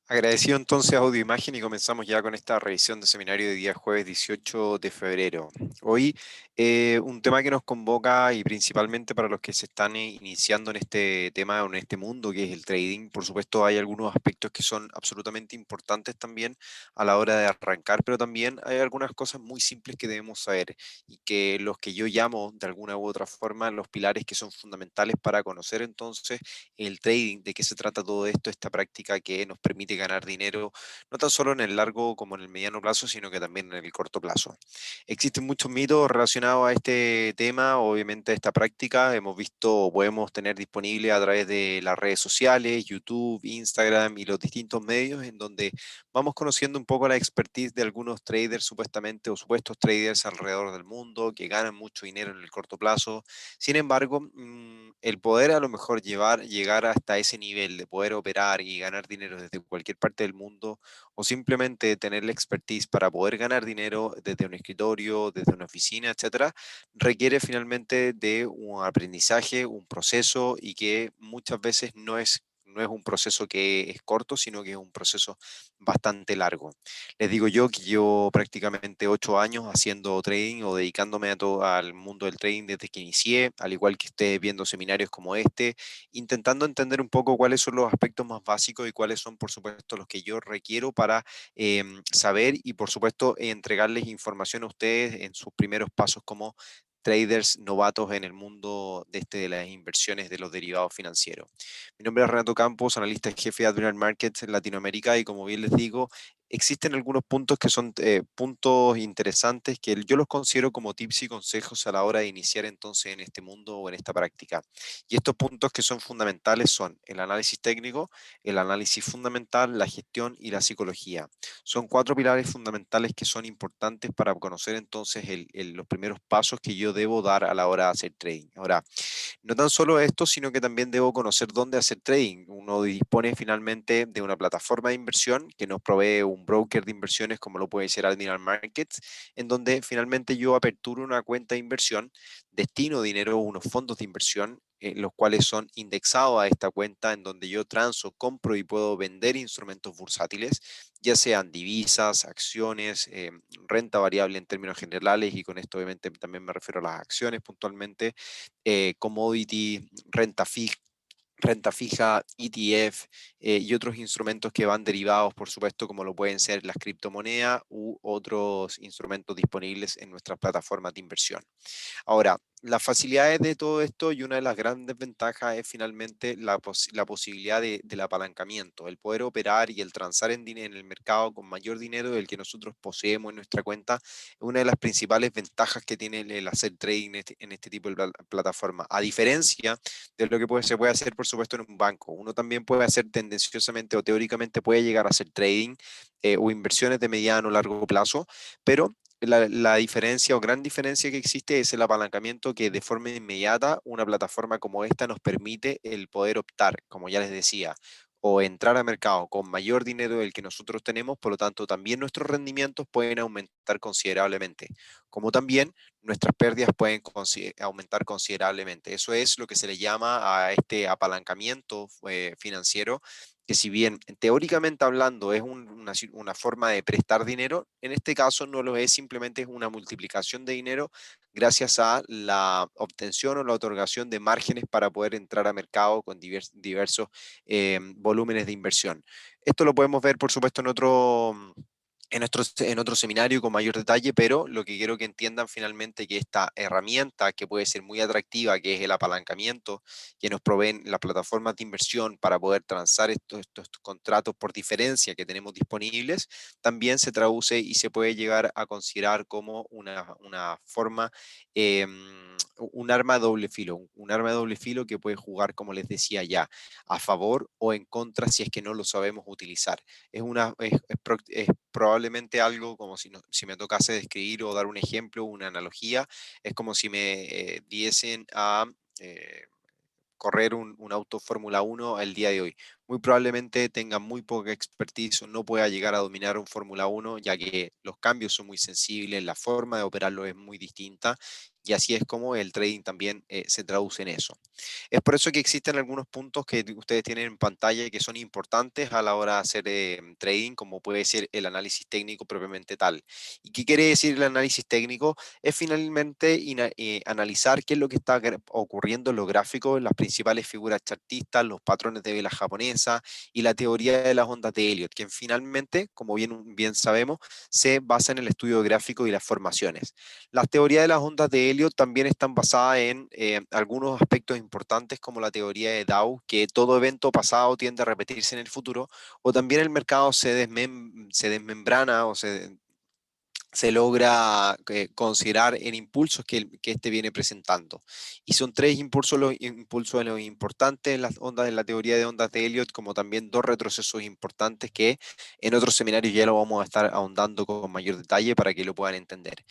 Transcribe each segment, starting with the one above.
Agradecido entonces a Audio Imagen y comenzamos ya con esta revisión de seminario de día jueves 18 de febrero. Hoy un tema que nos convoca y principalmente para los que se están iniciando en este tema o en este mundo que es el trading. Por supuesto hay algunos aspectos que son absolutamente importantes también a la hora de arrancar, pero también hay algunas cosas muy simples que debemos saber y que los que yo llamo de alguna u otra forma los pilares que son fundamentales para conocer entonces el trading, de qué se trata todo esto, esta práctica que nos permite ganar dinero, no tan solo en el largo como en el mediano plazo, sino que también en el corto plazo. Existen muchos mitos relacionados a este tema, obviamente a esta práctica, hemos visto o podemos tener disponible a través de las redes sociales, YouTube, Instagram y los distintos medios en donde vamos conociendo un poco la expertise de algunos traders supuestamente o supuestos traders alrededor del mundo que ganan mucho dinero en el corto plazo. Sin embargo, el poder a lo mejor llegar hasta ese nivel de poder operar y ganar dinero desde cualquier parte del mundo, o simplemente tener la expertise para poder ganar dinero desde un escritorio, desde una oficina, etcétera, requiere finalmente de un aprendizaje, un proceso y que muchas veces no es un proceso que es corto, sino que es un proceso bastante largo. Les digo yo que llevo prácticamente 8 años haciendo trading o dedicándome a todo al mundo del trading desde que inicié, al igual que esté viendo seminarios como este, intentando entender un poco cuáles son los aspectos más básicos y cuáles son, por supuesto, los que yo requiero para saber y, por supuesto, entregarles información a ustedes en sus primeros pasos como traders novatos en el mundo de las inversiones de los derivados financieros. Mi nombre es Renato Campos, analista jefe de Admiral Markets en Latinoamérica y como bien les digo, existen algunos puntos que son puntos interesantes que yo los considero como tips y consejos a la hora de iniciar entonces en este mundo o en esta práctica. Y estos puntos que son fundamentales son el análisis técnico, el análisis fundamental, la gestión y la psicología. Son cuatro pilares fundamentales que son importantes para conocer entonces los primeros pasos que yo debo dar a la hora de hacer trading. Ahora, no tan solo esto, sino que también debo conocer dónde hacer trading. Uno dispone finalmente de una plataforma de inversión que nos provee un broker de inversiones como lo puede ser Admiral Markets, en donde finalmente yo aperturo una cuenta de inversión, destino dinero a unos fondos de inversión, los cuales son indexados a esta cuenta, en donde yo transo, compro y puedo vender instrumentos bursátiles, ya sean divisas, acciones, renta variable en términos generales, y con esto obviamente también me refiero a las acciones puntualmente, commodity, renta fija, ETF y otros instrumentos que van derivados, por supuesto, como lo pueden ser las criptomonedas u otros instrumentos disponibles en nuestras plataformas de inversión. Ahora, las facilidades de todo esto y una de las grandes ventajas es finalmente la posibilidad del apalancamiento, el poder operar y el transar en el mercado con mayor dinero del que nosotros poseemos en nuestra cuenta. Es una de las principales ventajas que tiene el hacer trading en este tipo de plataforma. A diferencia de lo que se puede hacer, por supuesto, en un banco. Uno también puede hacer tendenciosamente o teóricamente puede llegar a hacer trading o inversiones de mediano o largo plazo, pero la diferencia o gran diferencia que existe es el apalancamiento que de forma inmediata una plataforma como esta nos permite el poder optar, como ya les decía, o entrar a mercado con mayor dinero del que nosotros tenemos, por lo tanto también nuestros rendimientos pueden aumentar considerablemente, como también nuestras pérdidas pueden aumentar considerablemente. Eso es lo que se le llama a este apalancamiento financiero, que si bien teóricamente hablando es una forma de prestar dinero, en este caso no lo es, simplemente es una multiplicación de dinero gracias a la obtención o la otorgación de márgenes para poder entrar a mercado con diversos volúmenes de inversión. Esto lo podemos ver, por supuesto, en otro seminario con mayor detalle, pero lo que quiero que entiendan finalmente que esta herramienta que puede ser muy atractiva, que es el apalancamiento, que nos proveen las plataformas de inversión para poder transar estos contratos por diferencia que tenemos disponibles, también se traduce y se puede llegar a considerar como una forma, un arma de doble filo, un arma de doble filo que puede jugar, como les decía ya, a favor o en contra si es que no lo sabemos utilizar. Es probablemente algo como si me tocase describir o dar un ejemplo, una analogía, es como si me diesen a correr un auto Fórmula 1 el día de hoy. muy probablemente tenga muy poca expertise o no pueda llegar a dominar un Fórmula Uno, ya que los cambios son muy sensibles, la forma de operarlo es muy distinta, y así es como el trading también se traduce en eso. Es por eso que existen algunos puntos que ustedes tienen en pantalla que son importantes a la hora de hacer trading, como puede ser el análisis técnico propiamente tal. ¿Y qué quiere decir el análisis técnico? Es finalmente analizar qué es lo que está ocurriendo en los gráficos, las principales figuras chartistas, los patrones de velas japonesa y la teoría de las ondas de Elliot, que finalmente, como bien sabemos, se basa en el estudio gráfico y las formaciones. Las teorías de las ondas de Elliot también están basadas en algunos aspectos importantes como la teoría de Dow, que todo evento pasado tiende a repetirse en el futuro, o también el mercado se desmembrana o se logra considerar en impulsos que este viene presentando. Y son tres impulsos los importantes en las ondas, en la teoría de ondas de Elliot, como también dos retrocesos importantes que en otros seminarios ya lo vamos a estar ahondando con mayor detalle para que lo puedan entender.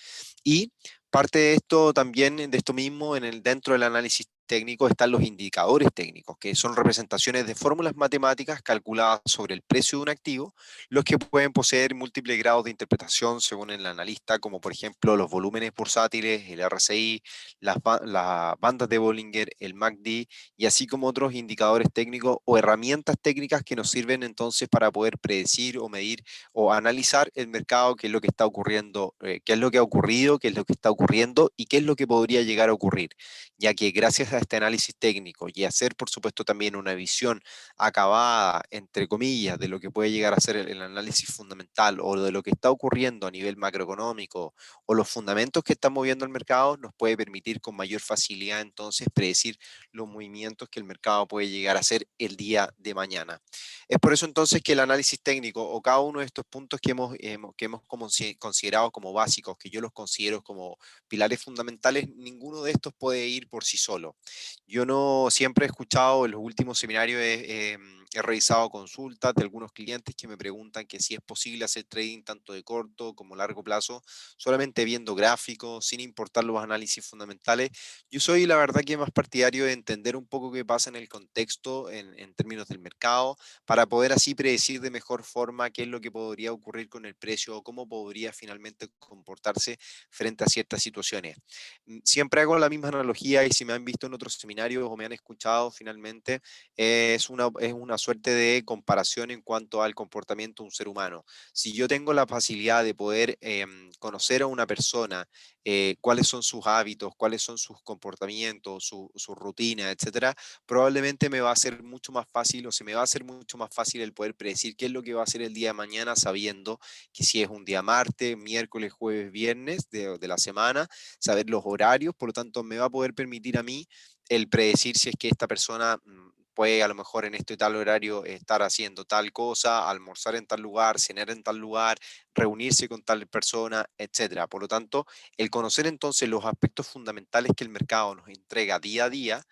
Y parte de esto también, de esto mismo, dentro del análisis técnico están los indicadores técnicos, que son representaciones de fórmulas matemáticas calculadas sobre el precio de un activo, los que pueden poseer múltiples grados de interpretación según el analista, como por ejemplo los volúmenes bursátiles, el RSI, las bandas de Bollinger, el MACD, y así como otros indicadores técnicos o herramientas técnicas que nos sirven entonces para poder predecir o medir o analizar el mercado, qué es lo que está ocurriendo, qué es lo que ha ocurrido, qué es lo que está ocurriendo y qué es lo que podría llegar a ocurrir, ya que gracias a este análisis técnico y hacer, por supuesto, también una visión acabada, entre comillas, de lo que puede llegar a ser el análisis fundamental o de lo que está ocurriendo a nivel macroeconómico o los fundamentos que están moviendo el mercado, nos puede permitir con mayor facilidad entonces predecir los movimientos que el mercado puede llegar a hacer el día de mañana. Es por eso entonces que el análisis técnico o cada uno de estos puntos que hemos considerado como básicos, que yo los considero como pilares fundamentales, ninguno de estos puede ir por sí solo. Yo no siempre he escuchado en los últimos seminarios, he revisado consultas de algunos clientes que me preguntan que si es posible hacer trading tanto de corto como largo plazo, solamente viendo gráficos, sin importar los análisis fundamentales. Yo soy la verdad que más partidario de entender un poco qué pasa en el contexto en términos del mercado, para poder así predecir de mejor forma qué es lo que podría ocurrir con el precio o cómo podría finalmente comportarse frente a ciertas situaciones. Siempre hago la misma analogía y si me han visto en otros seminarios o me han escuchado finalmente, es una suerte de comparación en cuanto al comportamiento de un ser humano. Si yo tengo la facilidad de poder conocer a una persona, cuáles son sus hábitos, cuáles son sus comportamientos, su rutina, etcétera, probablemente me va a ser mucho más fácil o se me va a hacer mucho más fácil el poder predecir qué es lo que va a hacer el día de mañana, sabiendo que si es un día martes, miércoles, jueves, viernes de la semana, saber los horarios, por lo tanto me va a poder permitir a mí el predecir si es que esta persona puede a lo mejor en este tal horario estar haciendo tal cosa, almorzar en tal lugar, cenar en tal lugar, reunirse con tal persona, etcétera. Por lo tanto, el conocer entonces los aspectos fundamentales que el mercado nos entrega día a día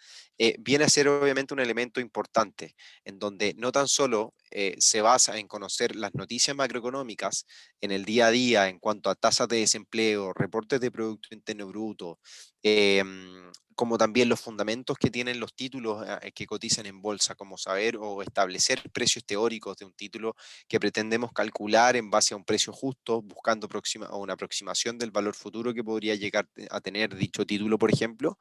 viene a ser obviamente un elemento importante, en donde no tan solo se basa en conocer las noticias macroeconómicas en el día a día en cuanto a tasas de desempleo, reportes de Producto Interno Bruto, como también los fundamentos que tienen los títulos que cotizan en bolsa, como saber o establecer precios teóricos de un título que pretendemos calcular en base a un precio justo, buscando una aproximación del valor futuro que podría llegar a tener dicho título, por ejemplo.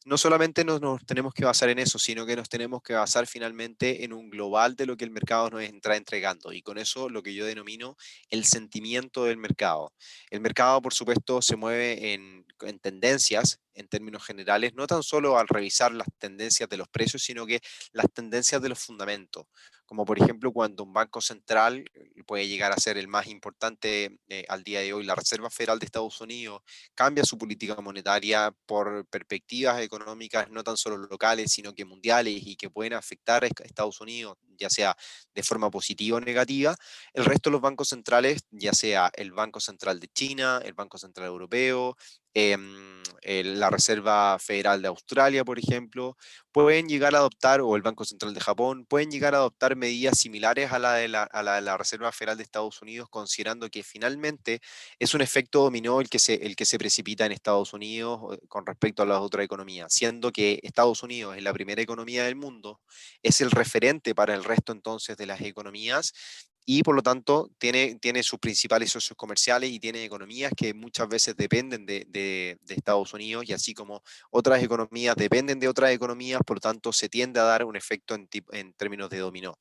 No solamente nos tenemos que basar en eso, sino que nos tenemos que basar finalmente en un global de lo que el mercado nos está entregando. Y con eso lo que yo denomino el sentimiento del mercado. El mercado, por supuesto, se mueve en tendencias en términos generales, no tan solo al revisar las tendencias de los precios, sino que las tendencias de los fundamentos. Como por ejemplo cuando un banco central puede llegar a ser el más importante al día de hoy, la Reserva Federal de Estados Unidos, cambia su política monetaria por perspectivas económicas no tan solo locales, sino que mundiales y que pueden afectar a Estados Unidos, ya sea de forma positiva o negativa, el resto de los bancos centrales, ya sea el Banco Central de China, el Banco Central Europeo, la Reserva Federal de Australia, por ejemplo, pueden llegar a adoptar, o el Banco Central de Japón, pueden llegar a adoptar medidas similares a la Reserva Federal de Estados Unidos, considerando que finalmente es un efecto dominó el que se precipita en Estados Unidos con respecto a las otras economías, siendo que Estados Unidos es la primera economía del mundo, es el referente para el resto entonces de las economías y por lo tanto tiene sus principales socios comerciales y tiene economías que muchas veces dependen de Estados Unidos y así como otras economías dependen de otras economías, por lo tanto se tiende a dar un efecto en términos de dominó.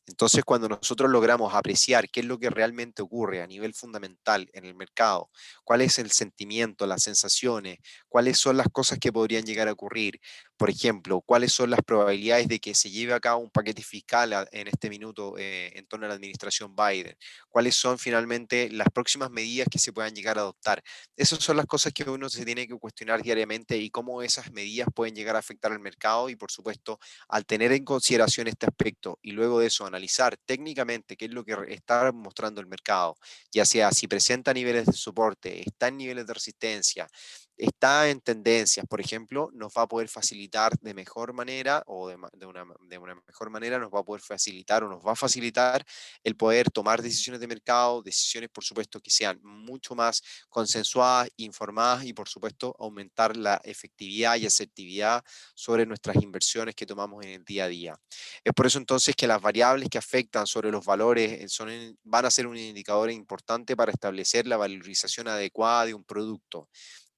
Entonces, cuando nosotros logramos apreciar qué es lo que realmente ocurre a nivel fundamental en el mercado, cuál es el sentimiento, las sensaciones, cuáles son las cosas que podrían llegar a ocurrir, por ejemplo, cuáles son las probabilidades de que se lleve a cabo un paquete fiscal en este minuto en torno a la administración Biden, cuáles son finalmente las próximas medidas que se puedan llegar a adoptar. Esas son las cosas que uno se tiene que cuestionar diariamente y cómo esas medidas pueden llegar a afectar al mercado y, por supuesto, al tener en consideración este aspecto y luego de eso analizar técnicamente qué es lo que está mostrando el mercado, ya sea si presenta niveles de soporte, está en niveles de resistencia, está en tendencias, por ejemplo, nos va a poder facilitar de mejor manera o de una mejor manera nos va a poder facilitar o nos va a facilitar el poder tomar decisiones de mercado, decisiones por supuesto que sean mucho más consensuadas, informadas y por supuesto aumentar la efectividad y asertividad sobre nuestras inversiones que tomamos en el día a día. Es por eso entonces que las variables que afectan sobre los valores van a ser un indicador importante para establecer la valorización adecuada de un producto.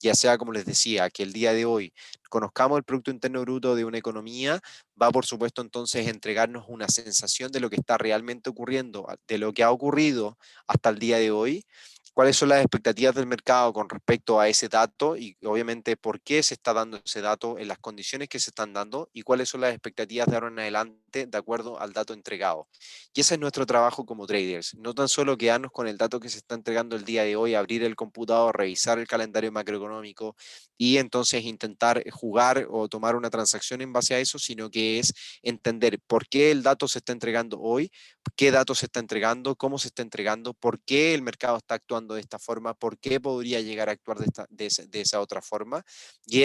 Ya sea, como les decía, que el día de hoy conozcamos el Producto Interno Bruto de una economía, va por supuesto entonces a entregarnos una sensación de lo que está realmente ocurriendo, de lo que ha ocurrido hasta el día de hoy, cuáles son las expectativas del mercado con respecto a ese dato y obviamente por qué se está dando ese dato en las condiciones que se están dando y cuáles son las expectativas de ahora en adelante de acuerdo al dato entregado. Y ese es nuestro trabajo como traders, no tan solo quedarnos con el dato que se está entregando el día de hoy, abrir el computador, revisar el calendario macroeconómico y entonces intentar jugar o tomar una transacción en base a eso, sino que es entender por qué el dato se está entregando hoy, qué datos se está entregando, cómo se está entregando, por qué el mercado está actuando de esta forma, por qué podría llegar a actuar de esa otra forma.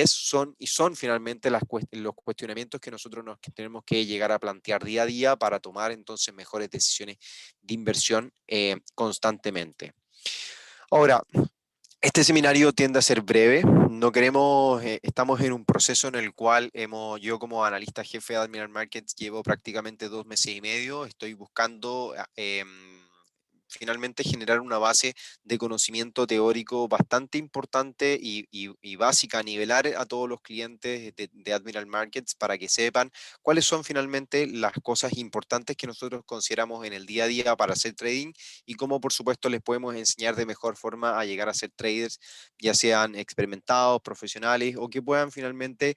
Son finalmente los cuestionamientos que nosotros que tenemos que llegar a plantear día a día para tomar entonces mejores decisiones de inversión constantemente. Ahora, este seminario tiende a ser breve, no queremos, estamos en un proceso en el cual yo como analista jefe de Admiral Markets llevo prácticamente 2 meses y medio, estoy buscando finalmente generar una base de conocimiento teórico bastante importante y básica, nivelar a todos los clientes de Admiral Markets para que sepan cuáles son finalmente las cosas importantes que nosotros consideramos en el día a día para hacer trading y cómo por supuesto les podemos enseñar de mejor forma a llegar a ser traders, ya sean experimentados, profesionales o que puedan finalmente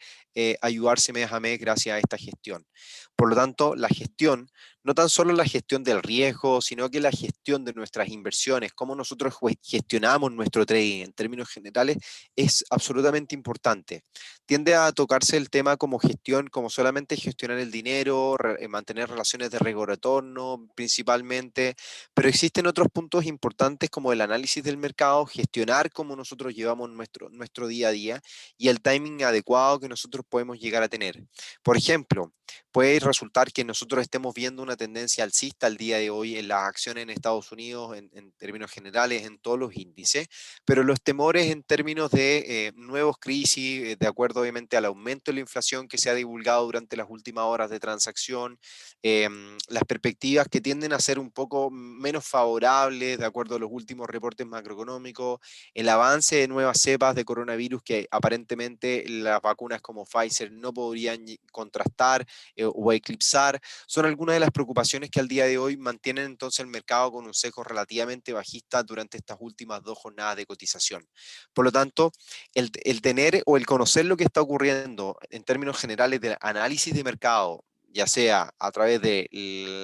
ayudarse mes a mes gracias a esta gestión. Por lo tanto, la gestión, no tan solo la gestión del riesgo, sino que la gestión de nuestras inversiones, cómo nosotros gestionamos nuestro trading en términos generales, es absolutamente importante. Tiende a tocarse el tema como gestión, como solamente gestionar el dinero, mantener relaciones de riesgo-retorno principalmente, pero existen otros puntos importantes como el análisis del mercado, gestionar cómo nosotros llevamos nuestro día a día y el timing adecuado que nosotros podemos llegar a tener. Por ejemplo, puede resultar que nosotros estemos viendo una tendencia alcista al día de hoy en las acciones en Estados Unidos, en términos generales, en todos los índices, pero los temores en términos de nuevos crisis, de acuerdo obviamente al aumento de la inflación que se ha divulgado durante las últimas horas de transacción, las perspectivas que tienden a ser un poco menos favorables, de acuerdo a los últimos reportes macroeconómicos, el avance de nuevas cepas de coronavirus que aparentemente las vacunas como Pfizer no podrían contrastar o eclipsar, son algunas de las preocupaciones que al día de hoy mantienen entonces el mercado con un sesgo relativamente bajista durante estas últimas 2 jornadas de cotización. Por lo tanto, el tener o el conocer lo que está ocurriendo en términos generales de análisis de mercado, ya sea a través de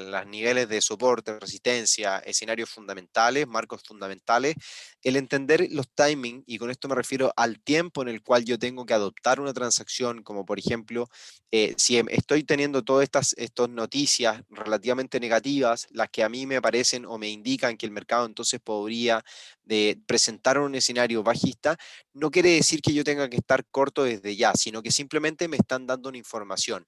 los niveles de soporte, resistencia, escenarios fundamentales, marcos fundamentales, el entender los timings, y con esto me refiero al tiempo en el cual yo tengo que adoptar una transacción, como por ejemplo, si estoy teniendo todas estas noticias relativamente negativas, las que a mí me parecen o me indican que el mercado entonces podría presentar un escenario bajista, no quiere decir que yo tenga que estar corto desde ya, sino que simplemente me están dando una información.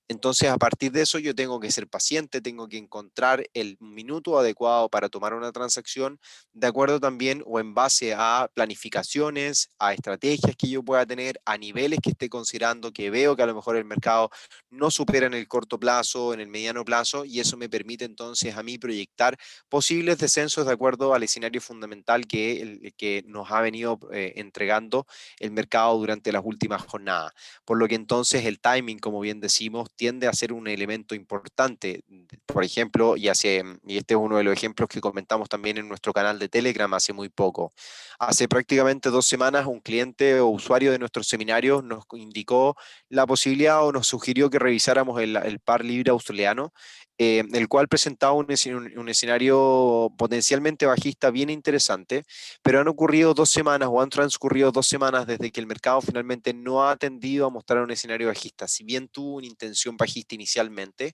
Entonces, a partir de eso, yo tengo que ser paciente, tengo que encontrar el minuto adecuado para tomar una transacción, de acuerdo también o en base a planificaciones, a estrategias que yo pueda tener, a niveles que esté considerando, que veo que a lo mejor el mercado no supera en el corto plazo, en el mediano plazo, y eso me permite entonces a mí proyectar posibles descensos de acuerdo al escenario fundamental que nos ha venido entregando el mercado durante las últimas jornadas. Por lo que entonces el timing, como bien decimos, tiende a ser un elemento importante. Por ejemplo, y este es uno de los ejemplos que comentamos también en nuestro canal de Telegram hace muy poco. Hace prácticamente 2 semanas un cliente o usuario de nuestro seminario nos indicó la posibilidad o nos sugirió que revisáramos el par libre australiano, el cual presentaba un escenario potencialmente bajista bien interesante, pero han ocurrido 2 semanas o han transcurrido 2 semanas desde que el mercado finalmente no ha tendido a mostrar un escenario bajista. Si bien tuvo una intención bajista inicialmente,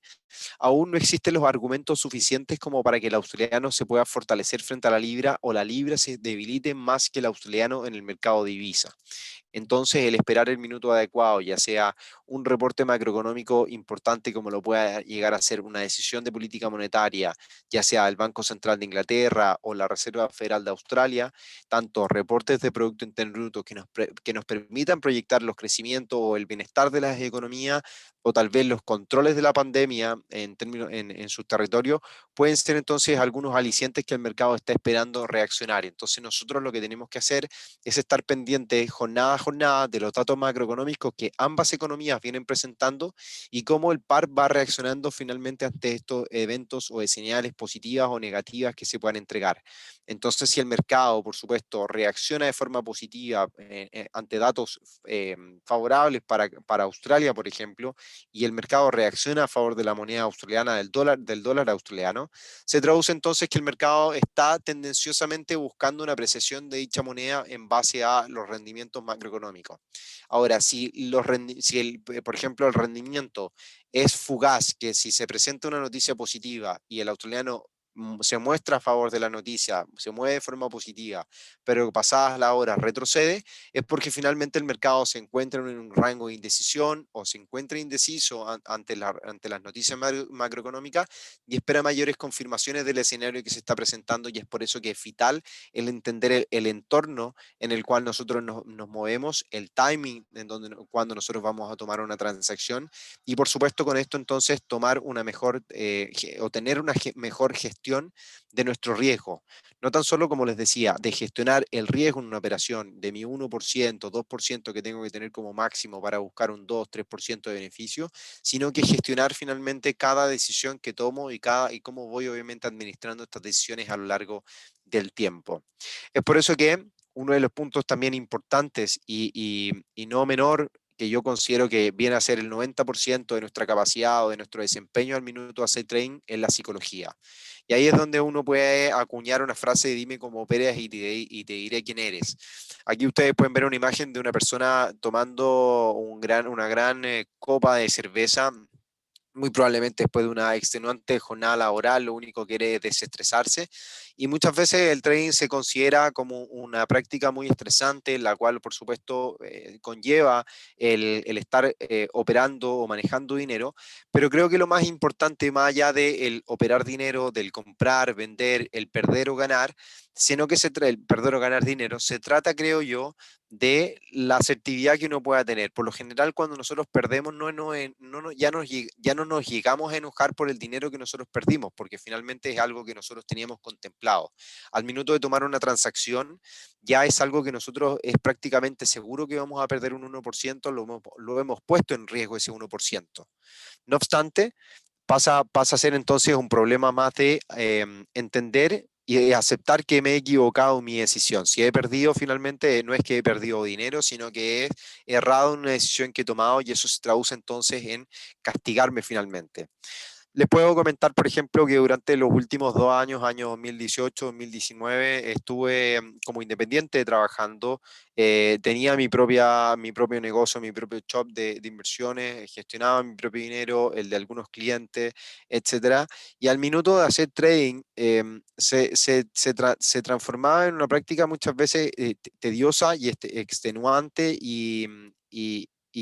aún no existen los argumentos suficientes como para que el australiano se pueda fortalecer frente a la libra o la libra se debilite más que el australiano en el mercado de divisa. Entonces, el esperar el minuto adecuado, ya sea un reporte macroeconómico importante como lo pueda llegar a ser una decisión de política monetaria, ya sea el Banco Central de Inglaterra o la Reserva Federal de Australia, tanto reportes de Producto Interno Bruto que nos permitan proyectar los crecimientos o el bienestar de las economías, o tal vez los controles de la pandemia en sus territorios, pueden ser entonces algunos alicientes que el mercado está esperando reaccionar. Entonces nosotros lo que tenemos que hacer es estar pendiente jornada a jornada de los datos macroeconómicos que ambas economías vienen presentando y cómo el par va reaccionando finalmente ante estos eventos o de señales positivas o negativas que se puedan entregar. Entonces, si el mercado, por supuesto, reacciona de forma positiva ante datos favorables para Australia, por ejemplo, y el mercado reacciona a favor de la moneda australiana, del dólar australiano, se traduce entonces que el mercado está tendenciosamente buscando una apreciación de dicha moneda en base a los rendimientos macroeconómicos. Ahora, por ejemplo, el rendimiento es fugaz, que si se presenta una noticia positiva y el australiano se muestra a favor de la noticia, se mueve de forma positiva, pero pasadas las horas retrocede, es porque finalmente el mercado se encuentra en un rango de indecisión o se encuentra indeciso ante las noticias macroeconómicas y espera mayores confirmaciones del escenario que se está presentando, y es por eso que es vital el entender el entorno en el cual nosotros nos movemos, el timing cuando nosotros vamos a tomar una transacción, y por supuesto con esto entonces tomar una mejor o tener una mejor gestión de nuestro riesgo. No tan solo, como les decía, de gestionar el riesgo en una operación de mi 1%, 2% que tengo que tener como máximo para buscar un 2-3% de beneficio, sino que gestionar finalmente cada decisión que tomo y cómo voy obviamente administrando estas decisiones a lo largo del tiempo. Es por eso que uno de los puntos también importantes y no menor, que yo considero que viene a ser el 90% de nuestra capacidad o de nuestro desempeño al minuto de hacer trading, es la psicología. Y ahí es donde uno puede acuñar una frase de dime cómo operas y te diré quién eres. Aquí ustedes pueden ver una imagen de una persona tomando una gran copa de cerveza, muy probablemente después de una extenuante jornada laboral, lo único que quiere es desestresarse. Y muchas veces el trading se considera como una práctica muy estresante, la cual por supuesto conlleva el estar operando o manejando dinero, pero creo que lo más importante, más allá del operar dinero, del comprar, vender, el perder o ganar, sino que el perder o ganar dinero, se trata, creo yo, de la asertividad que uno pueda tener. Por lo general, cuando nosotros perdemos, ya no nos llegamos a enojar por el dinero que nosotros perdimos, porque finalmente es algo que nosotros teníamos contemplado. Al minuto de tomar una transacción, ya es algo que nosotros es prácticamente seguro que vamos a perder un 1%, lo hemos puesto en riesgo ese 1%. No obstante, pasa a ser entonces un problema más de entender y aceptar que me he equivocado en mi decisión. Si he perdido finalmente, no es que he perdido dinero, sino que he errado en una decisión que he tomado, y eso se traduce entonces en castigarme finalmente. Les puedo comentar, por ejemplo, que durante los últimos 2 años, año 2018, 2019, estuve como independiente trabajando. Tenía mi propio negocio, mi propio shop de inversiones, gestionaba mi propio dinero, el de algunos clientes, etcétera. Y al minuto de hacer trading, se transformaba en una práctica muchas veces tediosa y extenuante y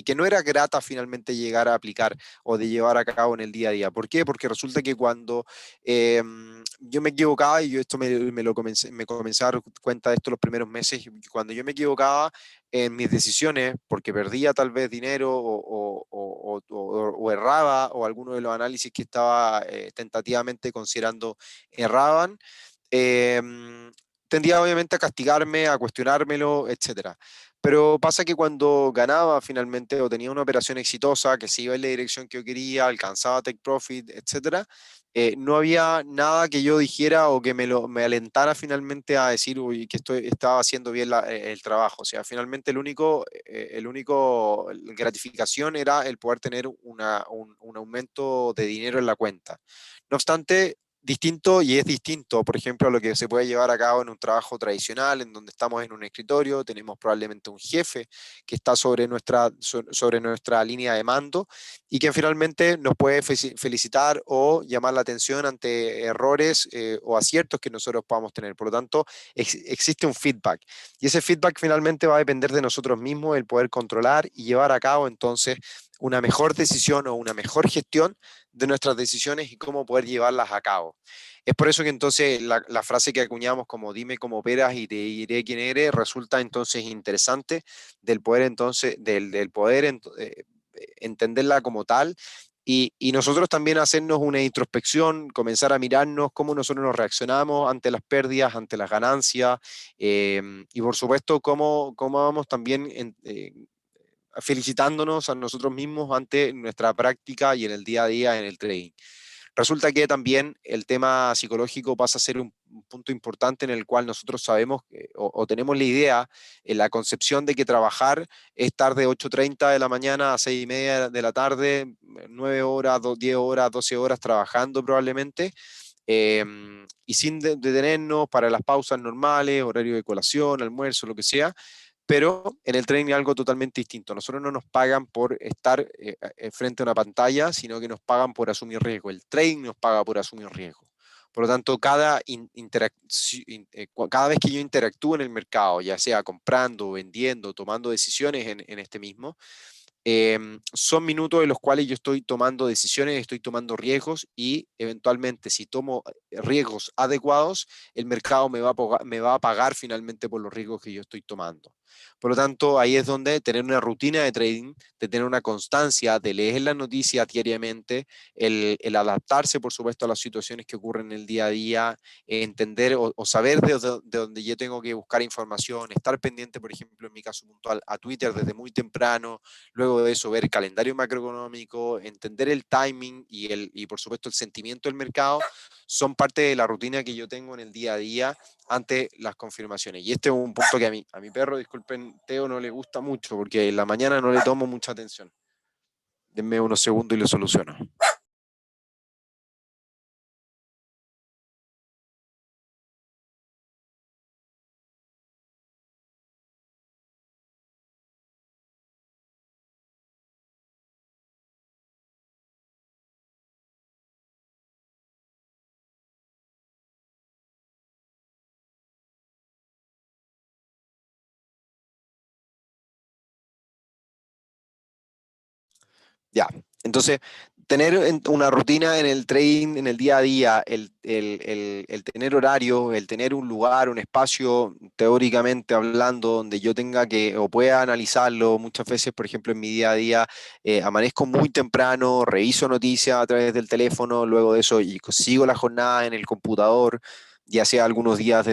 que no era grata finalmente llegar a aplicar o de llevar a cabo en el día a día. ¿Por qué? Porque resulta que cuando yo me equivocaba, y yo esto me comencé a dar cuenta de esto los primeros meses, cuando yo me equivocaba en mis decisiones, porque perdía tal vez dinero o erraba, o alguno de los análisis que estaba tentativamente considerando erraban, eh, tendía obviamente a castigarme, a cuestionármelo, etcétera. Pero pasa que cuando ganaba finalmente o tenía una operación exitosa que se iba en la dirección que yo quería, alcanzaba take profit, etcétera, no había nada que yo dijera o que me alentara finalmente a decir uy, que estaba haciendo bien el trabajo. O sea, finalmente el único gratificación era el poder tener un aumento de dinero en la cuenta. No obstante, distinto y es distinto, por ejemplo, a lo que se puede llevar a cabo en un trabajo tradicional, en donde estamos en un escritorio, tenemos probablemente un jefe que está sobre nuestra línea de mando y que finalmente nos puede felicitar o llamar la atención ante errores o aciertos que nosotros podamos tener. Por lo tanto, existe un feedback y ese feedback finalmente va a depender de nosotros mismos, el poder controlar y llevar a cabo entonces una mejor decisión o una mejor gestión de nuestras decisiones y cómo poder llevarlas a cabo. Es por eso que entonces la frase que acuñamos como dime cómo operas y te diré quién eres resulta entonces interesante del poder entonces, del poder entenderla como tal y nosotros también hacernos una introspección, comenzar a mirarnos cómo nosotros nos reaccionamos ante las pérdidas, ante las ganancias y por supuesto cómo vamos también felicitándonos a nosotros mismos ante nuestra práctica y en el día a día en el trading. Resulta que también el tema psicológico pasa a ser un punto importante en el cual nosotros sabemos o tenemos la idea, la concepción de que trabajar es estar de 8:30 de la mañana a 6:30 de la tarde, 9 horas, 10 horas, 12 horas trabajando probablemente, eh, y sin detenernos para las pausas normales, horario de colación, almuerzo, lo que sea, pero en el trading es algo totalmente distinto. Nosotros no nos pagan por estar frente a una pantalla, sino que nos pagan por asumir riesgo. El trading nos paga por asumir riesgo. Por lo tanto, cada vez que yo interactúo en el mercado, ya sea comprando, vendiendo, tomando decisiones en este mismo, son minutos en los cuales yo estoy tomando decisiones, estoy tomando riesgos y eventualmente si tomo riesgos adecuados, el mercado me va a pagar finalmente por los riesgos que yo estoy tomando. Por lo tanto, ahí es donde tener una rutina de trading, de tener una constancia, de leer las noticias diariamente, el adaptarse, por supuesto, a las situaciones que ocurren en el día a día, entender o saber de dónde yo tengo que buscar información, estar pendiente, por ejemplo, en mi caso puntual, a Twitter desde muy temprano, luego de eso ver el calendario macroeconómico, entender el timing y por supuesto el sentimiento del mercado, son parte de la rutina que yo tengo en el día a día ante las confirmaciones. Y este es un punto que a mi perro, disculpen, Teo, no le gusta mucho porque en la mañana no le tomo mucha atención. Denme unos segundos y lo soluciono. Ya, entonces, tener una rutina en el trading, en el día a día, el tener horario, el tener un lugar, un espacio, teóricamente hablando, donde yo tenga que o pueda analizarlo, muchas veces, por ejemplo, en mi día a día, amanezco muy temprano, reviso noticias a través del teléfono, luego de eso y sigo la jornada en el computador. ya sea algunos días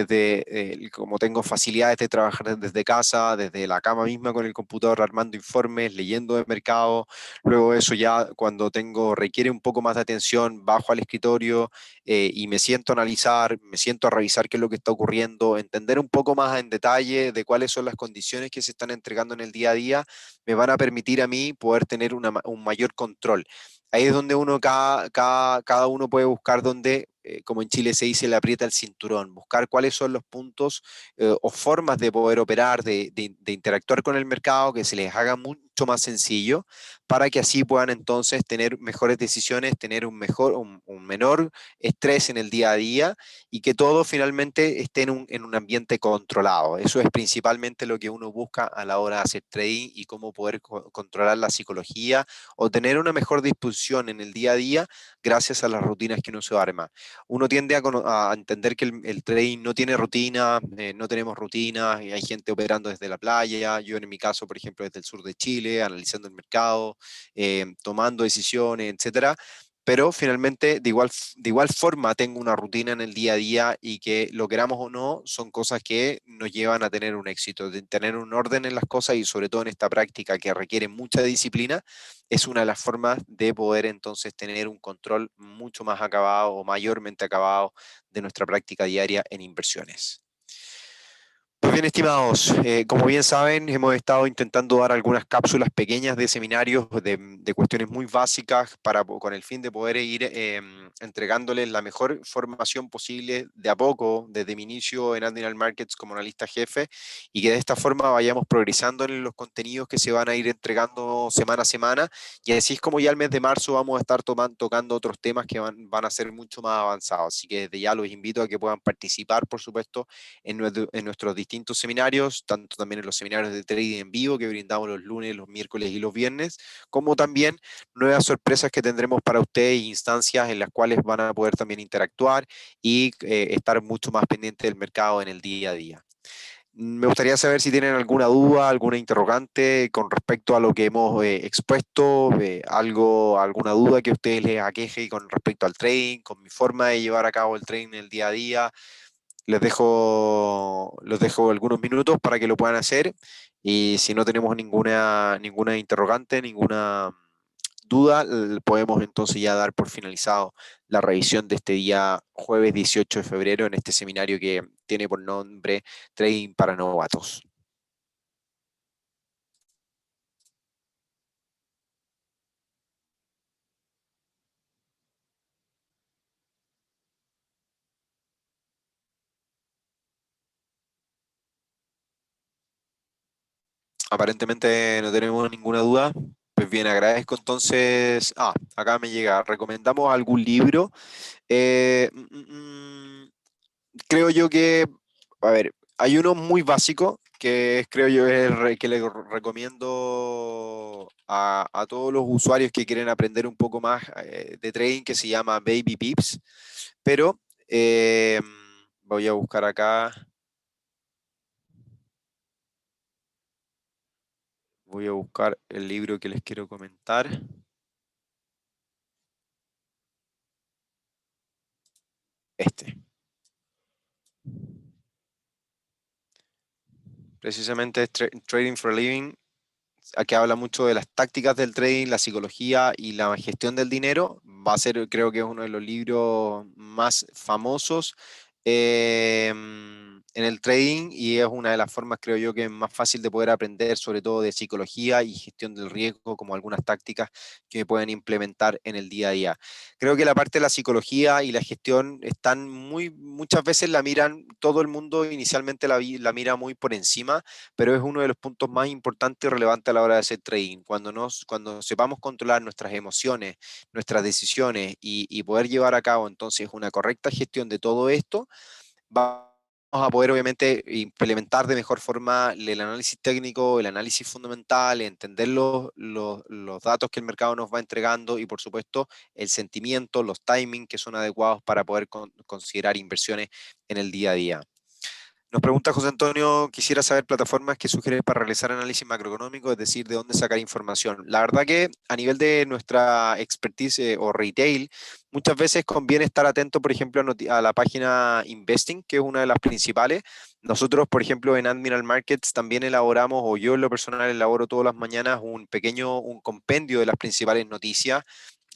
como tengo facilidades de trabajar desde casa, desde la cama misma con el computador, armando informes, leyendo de mercado. Luego eso ya cuando requiere un poco más de atención, bajo al escritorio y me siento a analizar, me siento a revisar qué es lo que está ocurriendo, entender un poco más en detalle de cuáles son las condiciones que se están entregando en el día a día, me van a permitir a mí poder tener un mayor control. Ahí es donde cada uno puede buscar donde, como en Chile se dice, le aprieta el cinturón, buscar cuáles son los puntos o formas de poder operar, de interactuar con el mercado, que se les haga mucho más sencillo, para que así puedan entonces tener mejores decisiones, tener un menor estrés en el día a día y que todo finalmente esté en un ambiente controlado. Eso es principalmente lo que uno busca a la hora de hacer trading y cómo poder controlar la psicología o tener una mejor disposición en el día a día gracias a las rutinas que uno se arma. Uno tiende a entender que el trading no tiene rutina, no tenemos rutina, y hay gente operando desde la playa, yo en mi caso, por ejemplo, desde el sur de Chile, analizando el mercado, tomando decisiones, etcétera. Pero finalmente, de igual forma, tengo una rutina en el día a día y que lo queramos o no, son cosas que nos llevan a tener un éxito, de tener un orden en las cosas y sobre todo en esta práctica que requiere mucha disciplina, es una de las formas de poder entonces tener un control mucho más acabado o mayormente acabado de nuestra práctica diaria en inversiones. Pues bien, estimados, como bien saben, hemos estado intentando dar algunas cápsulas pequeñas de seminarios de cuestiones muy básicas con el fin de poder ir entregándoles la mejor formación posible de a poco, desde mi inicio en Admiral Markets como analista jefe, y que de esta forma vayamos progresando en los contenidos que se van a ir entregando semana a semana, y así es como ya el mes de marzo vamos a estar tocando otros temas que van a ser mucho más avanzados. Así que desde ya los invito a que puedan participar, por supuesto, en nuestros distintos seminarios, tanto también en los seminarios de trading en vivo que brindamos los lunes, los miércoles y los viernes, como también nuevas sorpresas que tendremos para ustedes, instancias en las cuales van a poder también interactuar y estar mucho más pendientes del mercado en el día a día. Me gustaría saber si tienen alguna duda, alguna interrogante con respecto a lo que hemos expuesto, alguna duda que a ustedes les aqueje con respecto al trading, con mi forma de llevar a cabo el trading en el día a día. Les dejo algunos minutos para que lo puedan hacer y si no tenemos ninguna interrogante, ninguna duda, podemos entonces ya dar por finalizado la revisión de este día jueves 18 de febrero en este seminario que tiene por nombre Trading para Novatos. Aparentemente no tenemos ninguna duda. Pues bien, agradezco entonces. Acá me llega. ¿Recomendamos algún libro? Eh, mm, mm, mm, Creo yo que, a ver, hay uno muy básico que creo yo que le recomiendo a todos los usuarios que quieren aprender un poco más de trading, que se llama Baby Pips, pero eh, voy a buscar acá, voy a buscar el libro que les quiero comentar. Este, precisamente es Trading for a Living, que habla mucho de las tácticas del trading, la psicología y la gestión del dinero. Va a ser, creo que es uno de los libros más famosos en el trading y es una de las formas, creo yo, que es más fácil de poder aprender, sobre todo de psicología y gestión del riesgo, como algunas tácticas que pueden implementar en el día a día. Creo que la parte de la psicología y la gestión están muchas veces la miran, todo el mundo inicialmente la mira muy por encima, pero es uno de los puntos más importantes y relevantes a la hora de hacer trading. Cuando sepamos controlar nuestras emociones, nuestras decisiones y poder llevar a cabo entonces una correcta gestión de todo esto, vamos a poder obviamente implementar de mejor forma el análisis técnico, el análisis fundamental, entender los datos que el mercado nos va entregando y por supuesto el sentimiento, los timings que son adecuados para poder considerar inversiones en el día a día. Nos pregunta José Antonio, quisiera saber plataformas que sugieres para realizar análisis macroeconómico, es decir, de dónde sacar información. La verdad que a nivel de nuestra expertise o retail, muchas veces conviene estar atento, por ejemplo, a la página Investing, que es una de las principales. Nosotros, por ejemplo, en Admiral Markets también elaboramos, o yo en lo personal elaboro todas las mañanas un compendio de las principales noticias.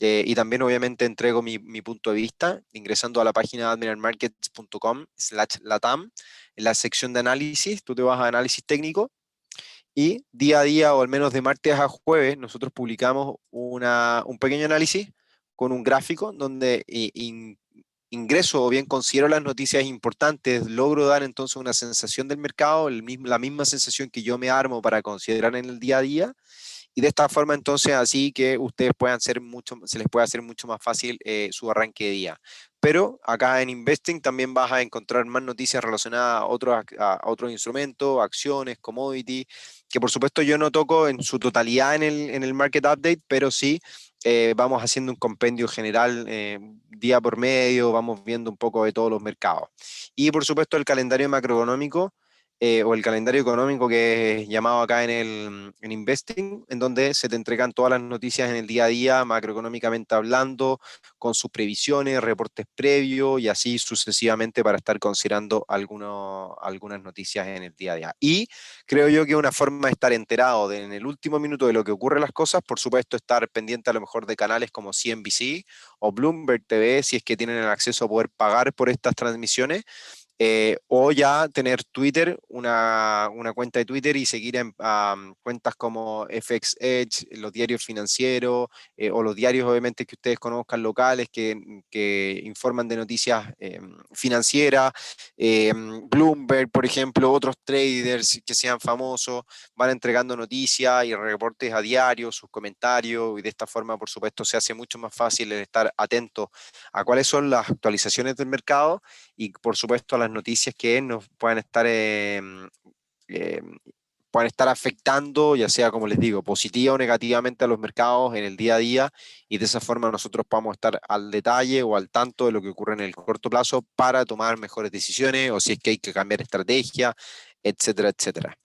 Y también obviamente entrego mi punto de vista ingresando a la página admiralmarkets.com/latam. En la sección de análisis, tú te vas a análisis técnico y día a día, o al menos de martes a jueves, nosotros publicamos un pequeño análisis con un gráfico donde ingreso o bien considero las noticias importantes, logro dar entonces una sensación del mercado, la misma sensación que yo me armo para considerar en el día a día, y de esta forma entonces así que ustedes puedan ser mucho, se les puede hacer mucho más fácil su arranque de día. Pero acá en Investing también vas a encontrar más noticias relacionadas a otros instrumentos, acciones, commodities, que por supuesto yo no toco en su totalidad en el Market Update, pero sí vamos haciendo un compendio general día por medio, vamos viendo un poco de todos los mercados. Y por supuesto el calendario macroeconómico o el calendario económico que es llamado acá en Investing, en donde se te entregan todas las noticias en el día a día, macroeconómicamente hablando, con sus previsiones, reportes previos y así sucesivamente para estar considerando algunas noticias en el día a día. Y creo yo que una forma de estar enterado en el último minuto de lo que ocurre en las cosas, por supuesto, estar pendiente a lo mejor de canales como CNBC o Bloomberg TV, si es que tienen el acceso a poder pagar por estas transmisiones, o ya tener Twitter, una cuenta de Twitter y seguir a cuentas como FX Edge, los diarios financieros, o los diarios obviamente que ustedes conozcan locales que informan de noticias financieras, Bloomberg, por ejemplo, otros traders que sean famosos, van entregando noticias y reportes a diario, sus comentarios, y de esta forma, por supuesto, se hace mucho más fácil el estar atento a cuáles son las actualizaciones del mercado y por supuesto a las noticias que nos eh, puedan estar afectando, ya sea como les digo, positiva o negativamente a los mercados en el día a día, y de esa forma nosotros podamos estar al detalle o al tanto de lo que ocurre en el corto plazo para tomar mejores decisiones o si es que hay que cambiar estrategia, etcétera, etcétera.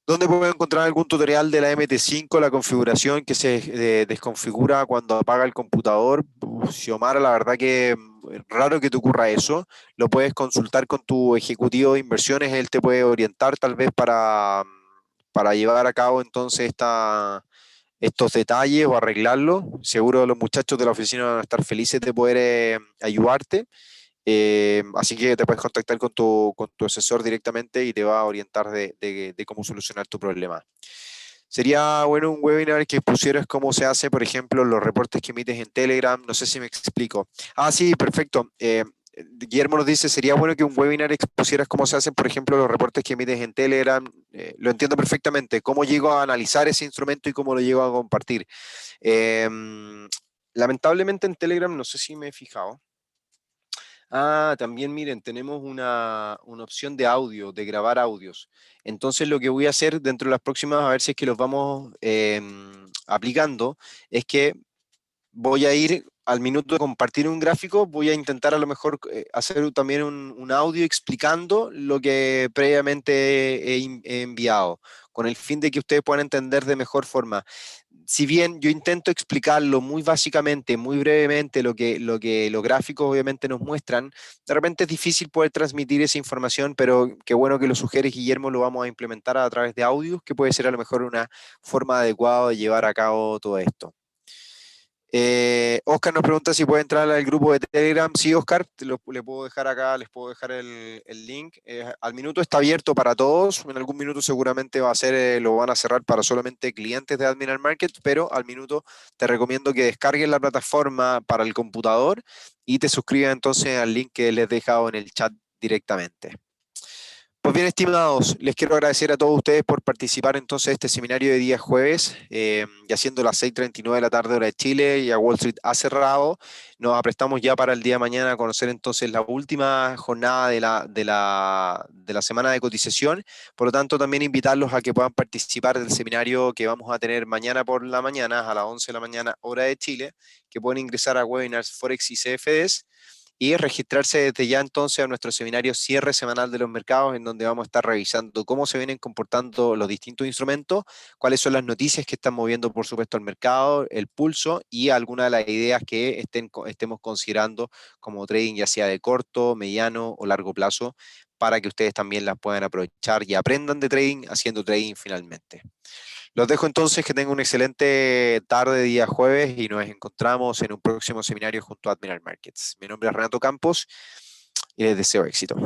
¿Dónde puedo encontrar algún tutorial de la MT5, la configuración que se desconfigura cuando apaga el computador? Xiomara, la verdad que es raro que te ocurra eso. Lo puedes consultar con tu ejecutivo de inversiones, él te puede orientar tal vez para llevar a cabo entonces estos detalles o arreglarlo. Seguro los muchachos de la oficina van a estar felices de poder ayudarte. Así que te puedes contactar con tu asesor directamente y te va a orientar de cómo solucionar tu problema. Sería bueno un webinar que pusieras cómo se hace, por ejemplo, los reportes que emites en Telegram. No sé si me explico. Ah, sí, perfecto. Guillermo nos dice, sería bueno que un webinar expusieras cómo se hacen, por ejemplo, los reportes que emites en Telegram. Lo entiendo perfectamente. ¿Cómo llego a analizar ese instrumento y cómo lo llego a compartir? Eh, Lamentablemente en Telegram, no sé si me he fijado. Ah, también miren, tenemos una opción de audio, de grabar audios. Entonces lo que voy a hacer dentro de las próximas, a ver si es que los vamos aplicando, es que voy a ir al minuto de compartir un gráfico, voy a intentar a lo mejor hacer también un audio explicando lo que previamente he enviado, con el fin de que ustedes puedan entender de mejor forma. Si bien yo intento explicarlo muy básicamente, muy brevemente, lo que los gráficos obviamente nos muestran, de repente es difícil poder transmitir esa información, pero qué bueno que lo sugieres, Guillermo, lo vamos a implementar a través de audios, que puede ser a lo mejor una forma adecuada de llevar a cabo todo esto. Oscar nos pregunta si puede entrar al grupo de Telegram. Sí, Oscar, le puedo dejar acá, les puedo dejar el link. Al minuto está abierto para todos. En algún minuto seguramente va a ser, lo van a cerrar para solamente clientes de Admiral Market, pero al minuto te recomiendo que descargues la plataforma para el computador y te suscribas entonces al link que les he dejado en el chat directamente. Pues bien, estimados, les quiero agradecer a todos ustedes por participar entonces de este seminario de día jueves, ya siendo las 6:39 de la tarde hora de Chile, y a Wall Street ha cerrado. Nos aprestamos ya para el día de mañana a conocer entonces la última jornada de la semana de cotización. Por lo tanto, también invitarlos a que puedan participar del seminario que vamos a tener mañana por la mañana, a las 11 de la mañana hora de Chile, que pueden ingresar a webinars Forex y CFDs. y registrarse desde ya entonces a nuestro seminario cierre semanal de los mercados, en donde vamos a estar revisando cómo se vienen comportando los distintos instrumentos, cuáles son las noticias que están moviendo, por supuesto, el mercado, el pulso y algunas de las ideas que estemos considerando como trading, ya sea de corto, mediano o largo plazo, para que ustedes también las puedan aprovechar y aprendan de trading haciendo trading finalmente. Los dejo entonces, que tengan una excelente tarde, día jueves, y nos encontramos en un próximo seminario junto a Admiral Markets. Mi nombre es Renato Campos y les deseo éxito.